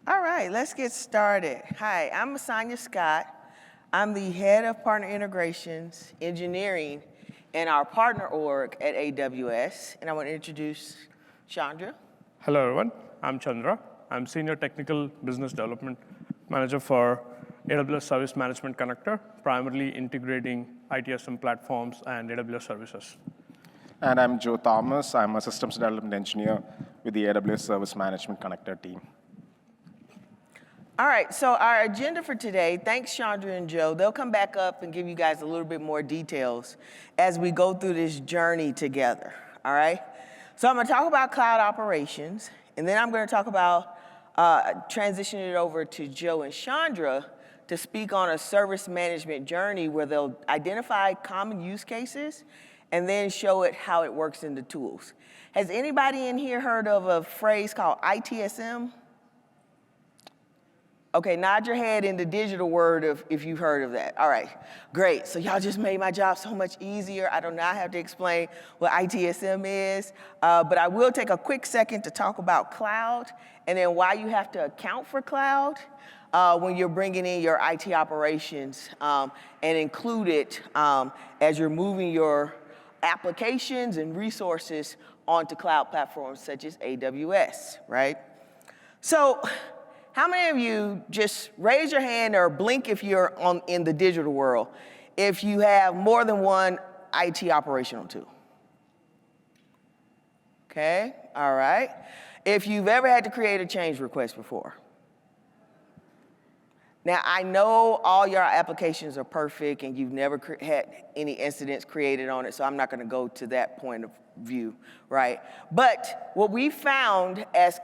All right, let's get started. Hi, I'm Sonia Scott. I'm the head of partner integrations, engineering, and our partner org at AWS. And I want to introduce Chandra. Hello, everyone. I'm Chandra. I'm Senior Technical Business Development Manager for AWS Service Management Connector, primarily integrating ITSM platforms and AWS services. And I'm Joe Thomas. I'm a Systems Development Engineer with the AWS Service Management Connector team. All right, so our agenda for today, thanks Chandra and Joe. They'll come back up and give you guys a little bit more details as we go through this journey together, all right? So I'm gonna talk about cloud operations, and then I'm gonna talk about transitioning it over to Joe and Chandra to speak on a service management journey where they'll identify common use cases and then show it how it works in the tools. Has anybody in here heard of a phrase called ITSM? Okay, nod your head in the digital word if you've heard of that. All right, great. So y'all just made my job so much easier. I do not have to explain what ITSM is, but I will take a quick second to talk about cloud and then why you have to account for cloud when you're bringing in your IT operations and include it as you're moving your applications and resources onto cloud platforms such as AWS, right? So, how many of you just raise your hand or blink if you're in the digital world if you have more than one IT operational tool? Okay, all right. If you've ever had to create a change request before. Now, I know all your applications are perfect and you've never had any incidents created on it, so I'm not gonna go to that point of view, right? But what we found as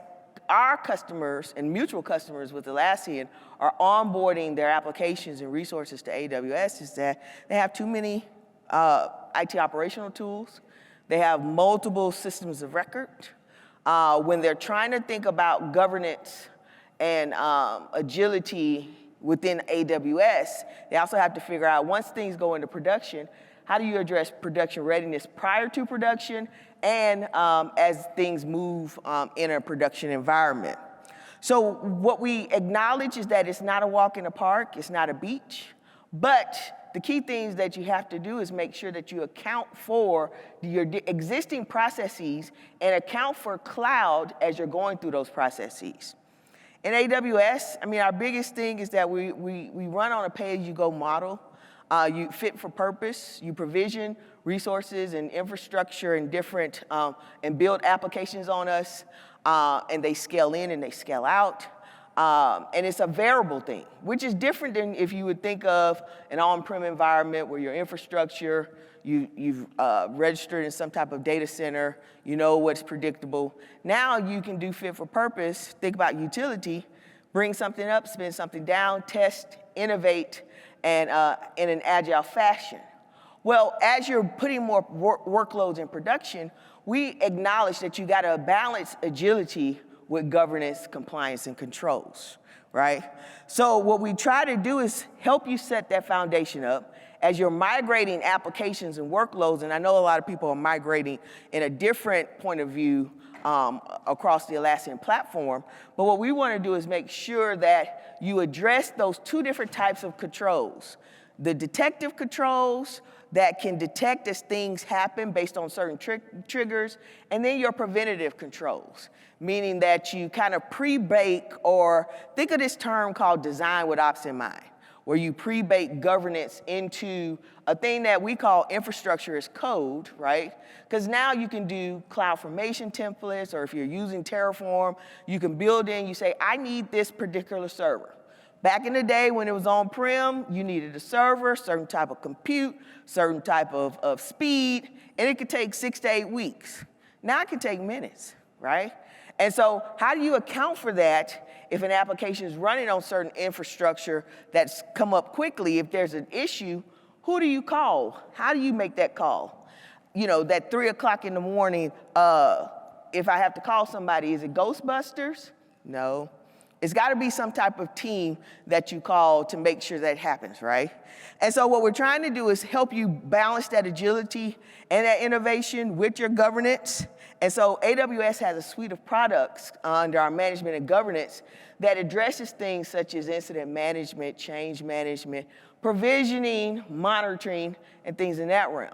our customers and mutual customers with Atlassian are onboarding their applications and resources to AWS is that they have too many IT operational tools. They have multiple systems of record. When they're trying to think about governance and agility within AWS, they also have to figure out once things go into production, how do you address production readiness prior to production and as things move in a production environment? So what we acknowledge is that it's not a walk in the park, it's not a beach, but the key things that you have to do is make sure that you account for your existing processes and account for cloud as you're going through those processes. In AWS, I mean, our biggest thing is that we run on a pay-as-you-go model. You fit for purpose, you provision resources and infrastructure and different, and build applications on us, and they scale in and they scale out. And it's a variable thing, which is different than if you would think of an on-prem environment where your infrastructure, you've registered in some type of data center, you know what's predictable. Now you can do fit for purpose, think about utility, bring something up, spin something down, test, innovate, and in an agile fashion. Well, as you're putting more workloads in production, we acknowledge that you gotta balance agility with governance, compliance, and controls, right? So what we try to do is help you set that foundation up as you're migrating applications and workloads, and I know a lot of people are migrating in a different point of view across the Atlassian platform, but what we want to do is make sure that you address those two different types of controls. The detective controls that can detect as things happen based on certain triggers, and then your preventative controls, meaning that you kind of pre-bake, or think of this term called design with ops in mind, where you pre-bake governance into a thing that we call infrastructure as code, right? Because now you can do CloudFormation templates, or if you're using Terraform, you can build in, you say, I need this particular server. Back in the day when it was on-prem, you needed a server, certain type of compute, certain type of speed, and it could take 6 to 8 weeks. Now it can take minutes, right? And so how do you account for that if an application is running on certain infrastructure that's come up quickly? If there's an issue, who do you call? How do you make that call? You know, that 3 o'clock in the morning, if I have to call somebody, is it Ghostbusters? No. It's got to be some type of team that you call to make sure that happens, right? And so what we're trying to do is help you balance that agility and that innovation with your governance. And so AWS has a suite of products under our management and governance that addresses things such as incident management, change management, provisioning, monitoring, and things in that realm.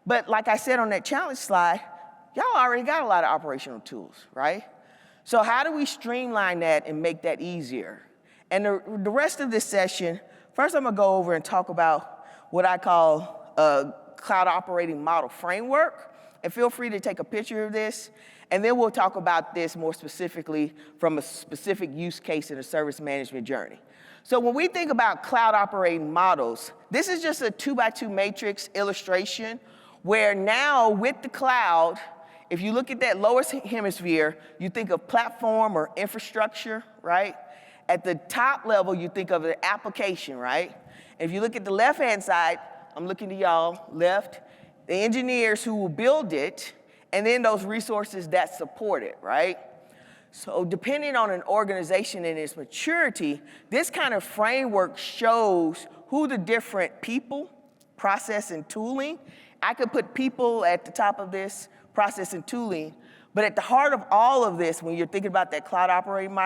But like I said on that challenge slide, y'all already got a lot of operational tools, right? So how do we streamline that and make that easier? And the rest of this session, first I'm gonna go over and talk about what I call a cloud operating model framework. And feel free to take a picture of this. And then we'll talk about this more specifically from a specific use case in a service management journey. So when we think about cloud operating models, this is just a 2x2 matrix illustration where now with the cloud, if you look at that lowest hemisphere, you think of platform or infrastructure, right? At the top level, you think of the application, right? And if you look at the left-hand side, I'm looking to y'all, left, the engineers who will build it, and then those resources that support it, right? So depending on an organization and its maturity, this kind of framework shows who the different people, process, and tooling. I could put people at the top of this, process and tooling, but at the heart of all of this, when you're thinking about that cloud operating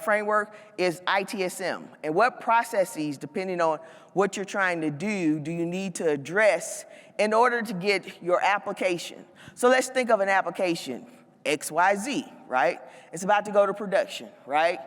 framework, is ITSM. And what processes, depending on what you're trying to do you need to address in order to get your application? So let's think of an application, XYZ, right? It's about to go to production, right?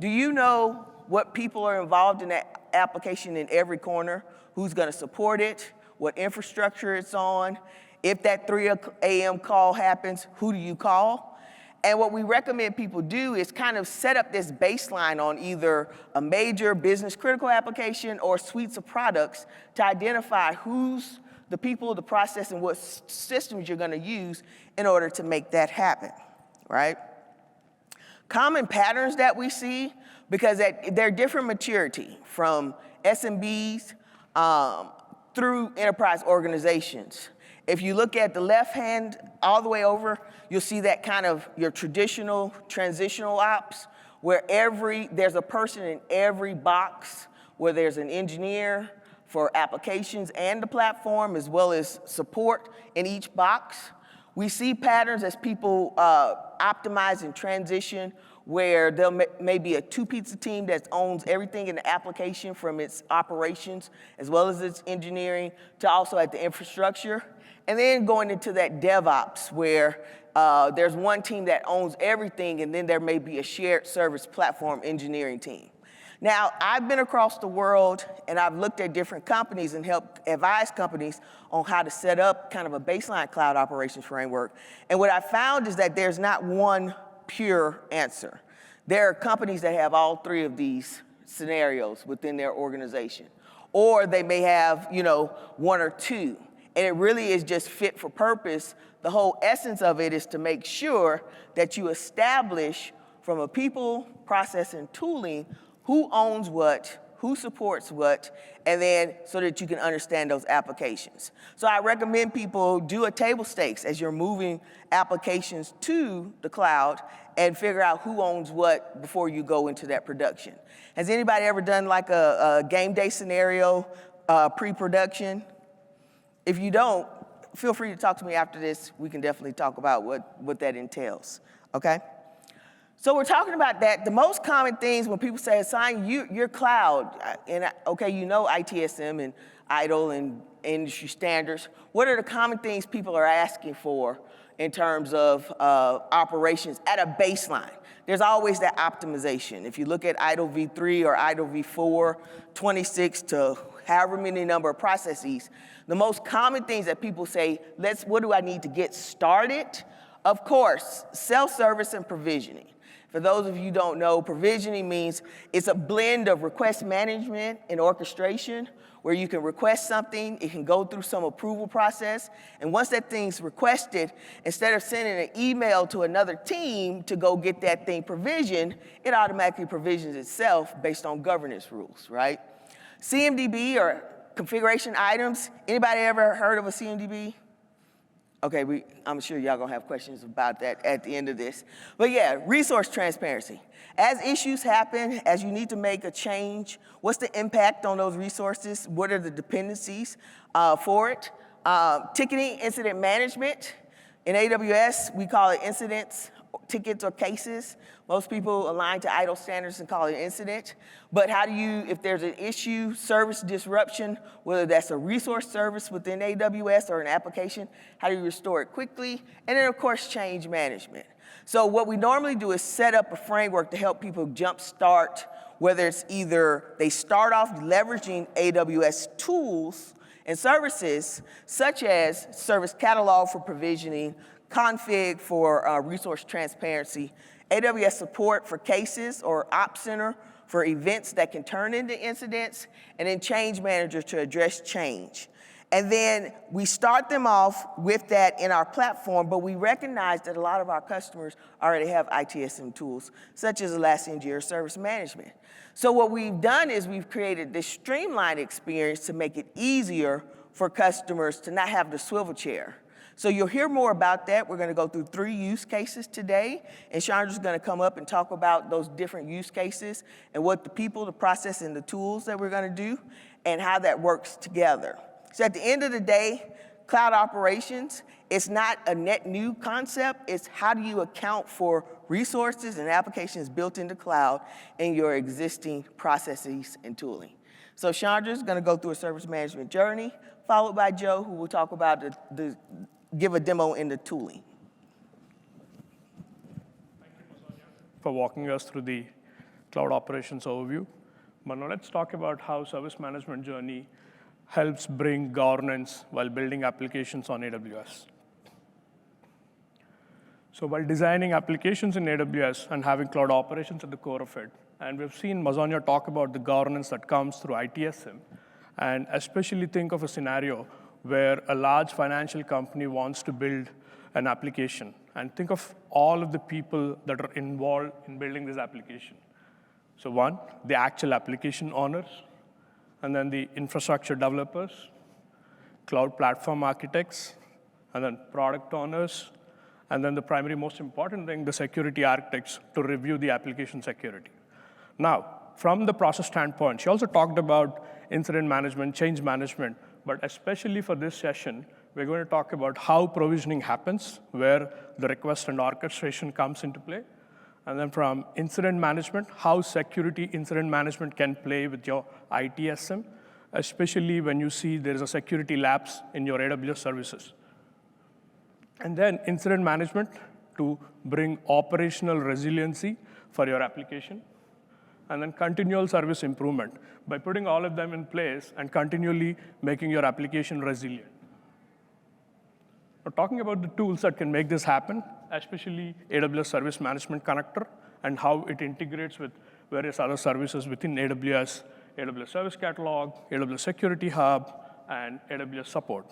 Do you know what people are involved in that application in every corner? Who's gonna support it? What infrastructure it's on? If that 3 a.m. call happens, who do you call? And what we recommend people do is kind of set up this baseline on either a major business critical application or suites of products to identify who's the people, the process, and what systems you're gonna use in order to make that happen, right? Common patterns that we see, because they're different maturity from SMBs through enterprise organizations. If you look at the left hand all the way over, you'll see that kind of your traditional transitional ops, where there's a person in every box, where there's an engineer for applications and the platform, as well as support in each box. We see patterns as people optimize and transition, where there may be a two-pizza team that owns everything in the application, from its operations, as well as its engineering, to also at the infrastructure. And then going into that DevOps, where there's one team that owns everything, and then there may be a shared service platform engineering team. Now, I've been across the world, and I've looked at different companies and helped advise companies on how to set up kind of a baseline cloud operations framework. And what I found is that there's not one pure answer. There are companies that have all three of these scenarios within their organization. Or they may have, one or two. And it really is just fit for purpose. The whole essence of it is to make sure that you establish from a people, process, and tooling who owns what, who supports what, and then so that you can understand those applications. So I recommend people do a table stakes as you're moving applications to the cloud and figure out who owns what before you go into that production. Has anybody ever done like a game day scenario pre-production? If you don't, feel free to talk to me after this. We can definitely talk about what that entails, okay? So we're talking about that. The most common things when people say, assign your cloud, and okay, ITSM and ITIL and industry standards. What are the common things people are asking for in terms of operations at a baseline? There's always that optimization. If you look at ITIL v3 or ITIL v4, 26 to however many number of processes, the most common things that people say, what do I need to get started? Of course, self-service and provisioning. For those of you who don't know, provisioning means it's a blend of request management and orchestration, where you can request something, it can go through some approval process, and once that thing's requested, instead of sending an email to another team to go get that thing provisioned, it automatically provisions itself based on governance rules, right? CMDB or configuration items. Anybody ever heard of a CMDB? Okay, I'm sure y'all gonna have questions about that at the end of this. But yeah, resource transparency. As issues happen, as you need to make a change, what's the impact on those resources? What are the dependencies for it? Ticketing, incident management. In AWS, we call it incidents, tickets, or cases. Most people align to ITIL standards and call it an incident. But how do you, if there's an issue, service disruption, whether that's a resource service within AWS or an application, how do you restore it quickly? And then, of course, change management. So what we normally do is set up a framework to help people jumpstart, whether it's either they start off leveraging AWS tools and services, such as service catalog for provisioning, config for resource transparency, AWS support for cases or Ops Center for events that can turn into incidents, and then change manager to address change. And then we start them off with that in our platform, but we recognize that a lot of our customers already have ITSM tools, such as Atlassian Jira Service Management. So what we've done is we've created this streamlined experience to make it easier for customers to not have the swivel chair. So you'll hear more about that. We're gonna go through 3 use cases today, and Chandra's gonna come up and talk about those different use cases and what the people, the process, and the tools that we're gonna do, and how that works together. So at the end of the day, cloud operations, it's not a net new concept, it's how do you account for resources and applications built into cloud in your existing processes and tooling. So Chandra's gonna go through a service management journey, followed by Joe, who will talk about give a demo in the tooling. Thank you, Masonia, for walking us through the cloud operations overview. But now let's talk about how service management journey helps bring governance while building applications on AWS. So while designing applications in AWS and having cloud operations at the core of it, and we've seen Masonia talk about the governance that comes through ITSM, and especially think of a scenario where a large financial company wants to build an application, and think of all of the people that are involved in building this application. So one, the actual application owners, and then the infrastructure developers, cloud platform architects, and then product owners, and then the primary most important thing, the security architects to review the application security. Now, from the process standpoint, she also talked about incident management, change management, but especially for this session, we're going to talk about how provisioning happens, where the request and orchestration comes into play, and then from incident management, how security incident management can play with your ITSM, especially when you see there's a security lapse in your AWS services. And then incident management to bring operational resiliency for your application, and then continual service improvement by putting all of them in place and continually making your application resilient. Now, talking about the tools that can make this happen, especially AWS Service Management Connector and how it integrates with various other services within AWS, AWS Service Catalog, AWS Security Hub, and AWS Support.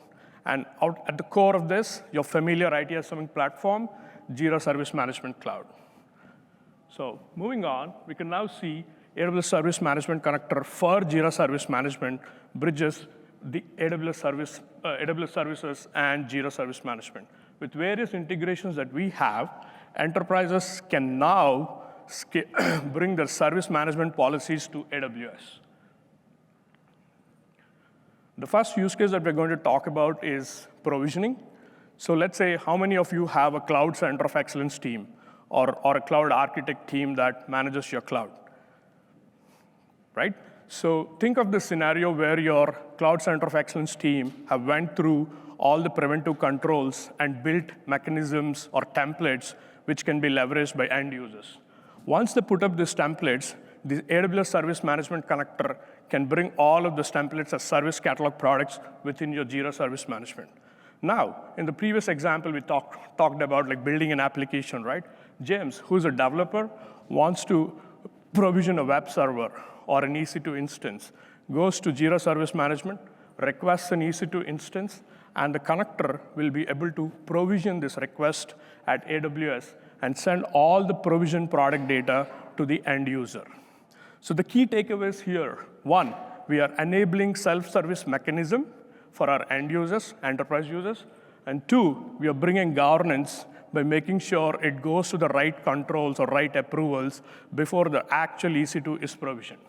And out at the core of this, your familiar ITSM platform, Jira Service Management Cloud. So moving on, we can now see AWS Service Management Connector for Jira Service Management bridges the AWS services and Jira Service Management. With various integrations that we have, enterprises can now bring their service management policies to AWS. The first use case that we're going to talk about is provisioning. So let's say how many of you have a cloud center of excellence team or a cloud architect team that manages your cloud, right? So think of the scenario where your cloud center of excellence team have went through all the preventive controls and built mechanisms or templates which can be leveraged by end users. Once they put up these templates, the AWS Service Management Connector can bring all of those templates as service catalog products within your Jira Service Management. Now, in the previous example, we talked about like building an application, right? James, who's a developer, wants to provision a web server or an EC2 instance, goes to Jira Service Management, requests an EC2 instance, and the connector will be able to provision this request at AWS and send all the provision product data to the end user. So the key takeaways here, one, we are enabling self-service mechanism for our end users, enterprise users, And two, we are bringing governance by making sure it goes to the right controls or right approvals before the actual EC2 is provisioned.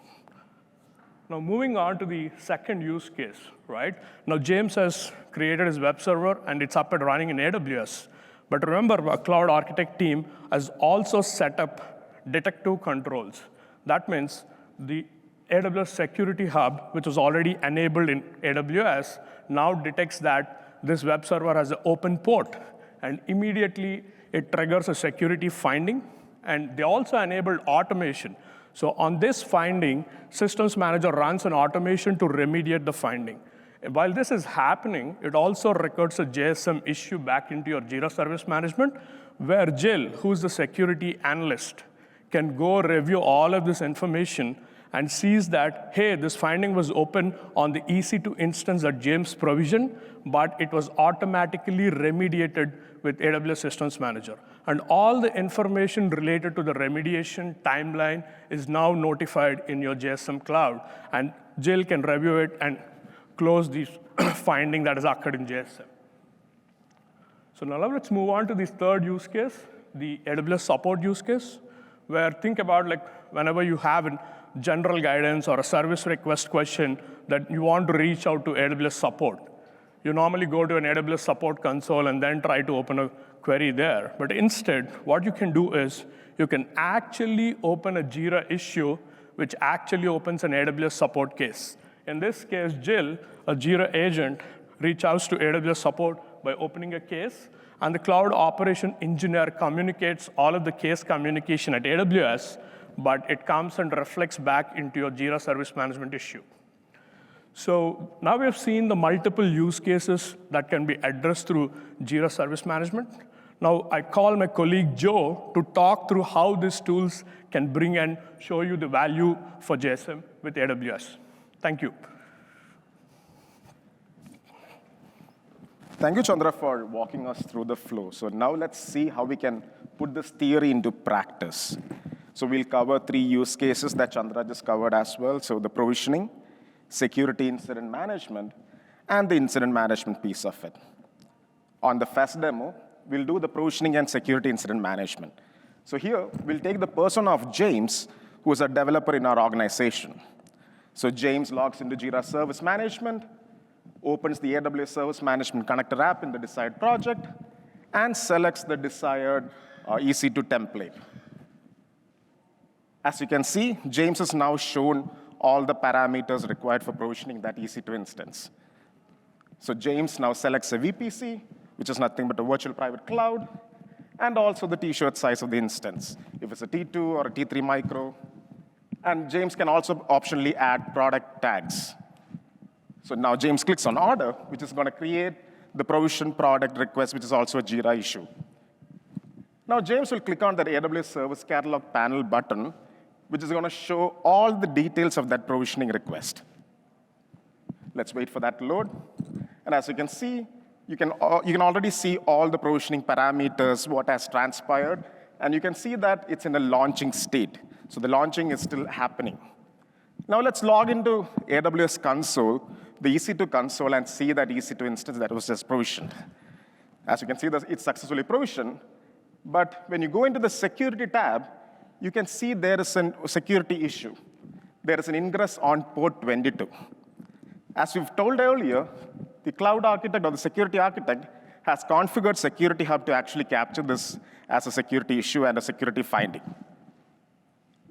Now, moving on to the second use case, right? Now, James has created his web server, and it's up and running in AWS. But remember, our cloud architect team has also set up detective controls. That means the AWS Security Hub, which was already enabled in AWS, now detects that this web server has an open port, and immediately it triggers a security finding. And they also enabled automation. So on this finding, Systems Manager runs an automation to remediate the finding. And while this is happening, it also records a JSM issue back into your Jira Service Management, where Jill, who's the security analyst, can go review all of this information and sees that, hey, this finding was open on the EC2 instance that James provisioned, but it was automatically remediated with AWS Systems Manager. And all the information related to the remediation timeline is now notified in your JSM cloud. And Jill can review it and close the finding that has occurred in JSM. So now let's move on to the third use case, the AWS support use case, where think about like whenever you have a general guidance or a service request question that you want to reach out to AWS support. You normally go to an AWS support console and then try to open a query there. But instead, what you can do is you can actually open a Jira issue, which actually opens an AWS support case. In this case, Jill, a Jira agent, reaches out to AWS support by opening a case, and the cloud operation engineer communicates all of the case communication at AWS, but it comes and reflects back into your Jira Service Management issue. So now we have seen the multiple use cases that can be addressed through Jira Service Management. Now I call my colleague Joe to talk through how these tools can bring and show you the value for JSM with AWS. Thank you. Thank you, Chandra, for walking us through the flow. So now let's see how we can put this theory into practice. So we'll cover 3 use cases that Chandra just covered as well. So the provisioning, security incident management, and the incident management piece of it. On the first demo, we'll do the provisioning and security incident management. So here, we'll take the persona of James, who is a developer in our organization. So James logs into Jira Service Management, opens the AWS Service Management Connector app in the desired project, and selects the desired EC2 template. As you can see, James has now shown all the parameters required for provisioning that EC2 instance. So James now selects a VPC, which is nothing but a virtual private cloud, and also the t-shirt size of the instance, if it's a T2 or a T3 micro. And James can also optionally add product tags. So now James clicks on order, which is going to create the provision product request, which is also a Jira issue. Now James will click on that AWS Service Catalog panel button, which is going to show all the details of that provisioning request. Let's wait for that to load. And as you can see, you can already see all the provisioning parameters, what has transpired. And you can see that it's in a launching state. So the launching is still happening. Now let's log into AWS console, the EC2 console, and see that EC2 instance that was just provisioned. As you can see, it's successfully provisioned. But when you go into the security tab, you can see there is a security issue. There is an ingress on port 22. As we've told earlier, the cloud architect or the security architect has configured Security Hub to actually capture this as a security issue and a security finding.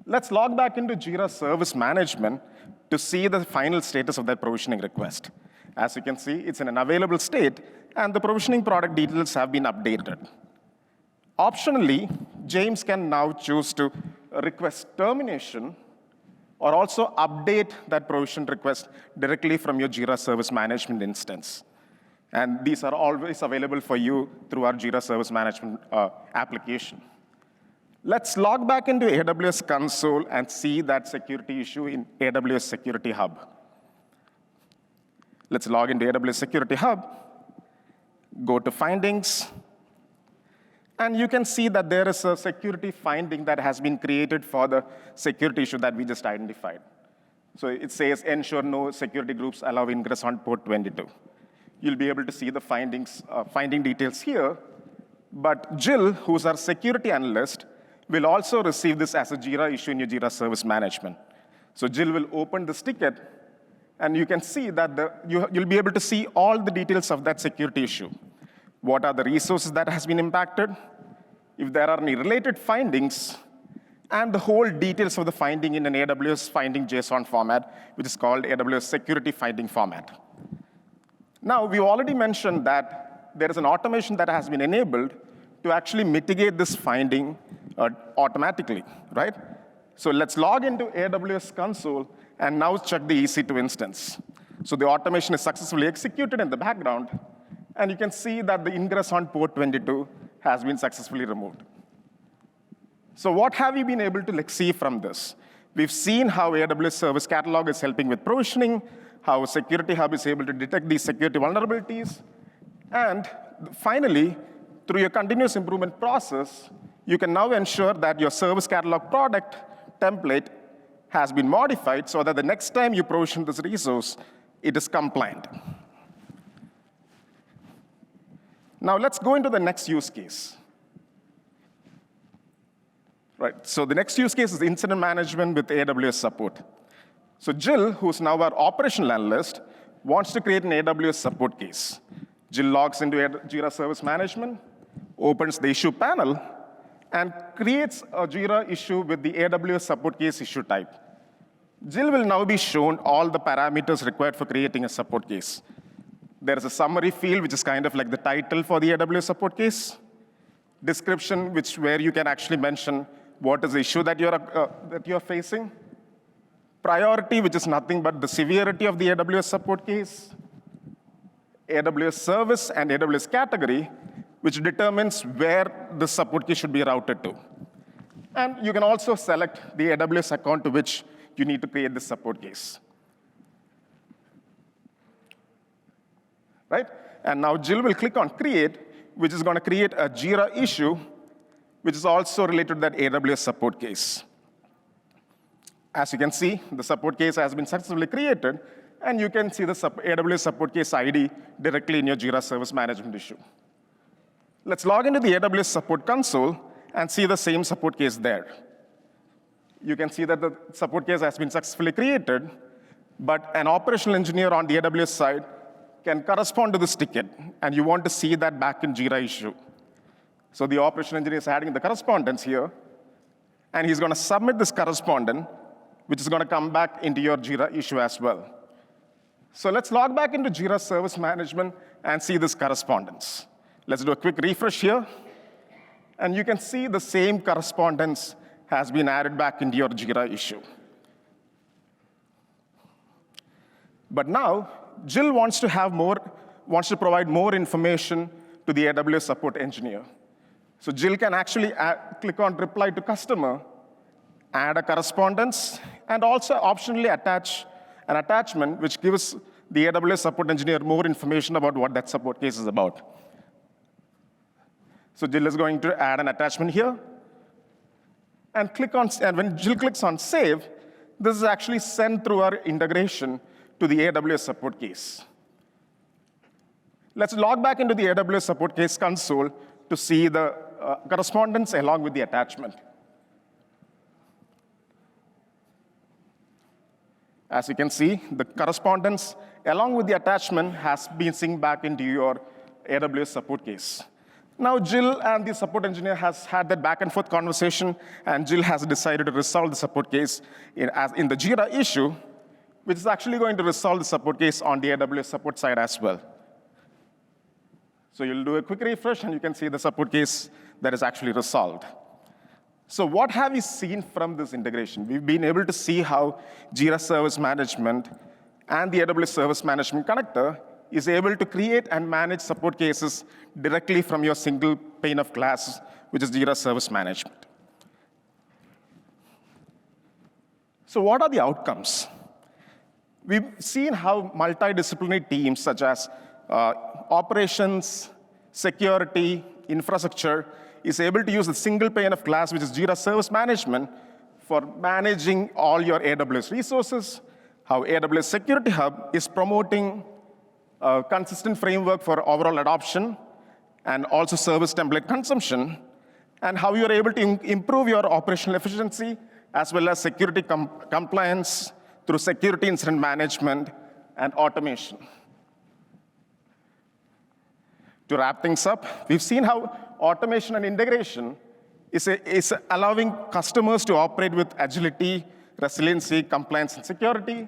Let's log back into Jira Service Management to see the final status of that provisioning request. As you can see, it's in an available state, and the provisioning product details have been updated. Optionally, James can now choose to request termination or also update that provision request directly from your Jira Service Management instance. And these are always available for you through our Jira Service Management application. Let's log back into AWS console and see that security issue in AWS Security Hub. Let's log into AWS Security Hub, go to Findings, and you can see that there is a security finding that has been created for the security issue that we just identified. So it says, ensure no security groups allow ingress on port 22. You'll be able to see the finding details here. But Jill, who's our security analyst, will also receive this as a Jira issue in your Jira Service Management. So Jill will open this ticket, and you can see that you'll be able to see all the details of that security issue. What are the resources that has been impacted, if there are any related findings, and the whole details of the finding in an AWS finding JSON format, which is called AWS Security Finding Format. Now, we already mentioned that there is an automation that has been enabled to actually mitigate this finding automatically, right? So let's log into AWS console and now check the EC2 instance. So the automation is successfully executed in the background, and you can see that the ingress on port 22 has been successfully removed. So what have we been able to see from this? We've seen how AWS Service Catalog is helping with provisioning, how Security Hub is able to detect these security vulnerabilities, and finally, through your continuous improvement process, you can now ensure that your Service Catalog product template has been modified so that the next time you provision this resource, it is compliant. Now let's go into the next use case. Right, so the next use case is incident management with AWS support. So Jill, who's now our operational analyst, wants to create an AWS support case. Jill logs into Jira Service Management, opens the issue panel, and creates a Jira issue with the AWS support case issue type. Jill will now be shown all the parameters required for creating a support case. There is a summary field, which is kind of like the title for the AWS support case. Description, where you can actually mention what is the issue that you're facing. Priority, which is nothing but the severity of the AWS support case. AWS service and AWS category, which determines where the support case should be routed to. And you can also select the AWS account to which you need to create this support case. Right? And now Jill will click on Create, which is going to create a Jira issue, which is also related to that AWS support case. As you can see, the support case has been successfully created, and you can see the AWS support case ID directly in your Jira Service Management issue. Let's log into the AWS support console and see the same support case there. You can see that the support case has been successfully created, but an operational engineer on the AWS side can correspond to this ticket, and you want to see that back in Jira issue. So the operational engineer is adding the correspondence here, and he's going to submit this correspondence, which is going to come back into your Jira issue as well. So let's log back into Jira Service Management and see this correspondence. Let's do a quick refresh here, and you can see the same correspondence has been added back into your Jira issue. But now, Jill wants to provide more information to the AWS support engineer. So Jill can actually click on Reply to Customer, add a correspondence, and also optionally attach an attachment which gives the AWS support engineer more information about what that support case is about. So Jill is going to add an attachment here, and when Jill clicks on Save, this is actually sent through our integration to the AWS support case. Let's log back into the AWS support case console to see the correspondence along with the attachment. As you can see, the correspondence along with the attachment has been synced back into your AWS support case. Now, Jill and the support engineer has had that back and forth conversation, and Jill has decided to resolve the support case in the Jira issue, which is actually going to resolve the support case on the AWS support side as well. So you'll do a quick refresh, and you can see the support case that is actually resolved. So what have we seen from this integration? We've been able to see how Jira Service Management and the AWS Service Management Connector is able to create and manage support cases directly from your single pane of glass, which is Jira Service Management. So what are the outcomes? We've seen how multidisciplinary teams such as operations, security, infrastructure is able to use a single pane of glass, which is Jira Service Management, for managing all your AWS resources, how AWS Security Hub is promoting a consistent framework for overall adoption, and also service template consumption, and how you're able to improve your operational efficiency as well as security compliance through security incident management and automation. To wrap things up, we've seen how automation and integration is allowing customers to operate with agility, resiliency, compliance, and security,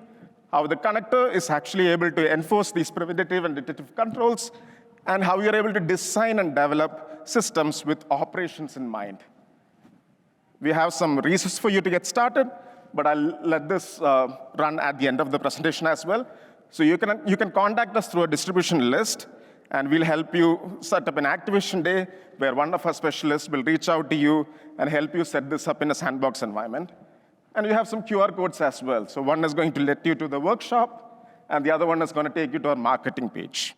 how the connector is actually able to enforce these preventative and detective controls, and how you're able to design and develop systems with operations in mind. We have some resources for you to get started, but I'll let this run at the end of the presentation as well. So you can contact us through a distribution list, and we'll help you set up an activation day where one of our specialists will reach out to you and help you set this up in a sandbox environment. And we have some QR codes as well. So one is going to let you to the workshop, and the other one is going to take you to our marketing page.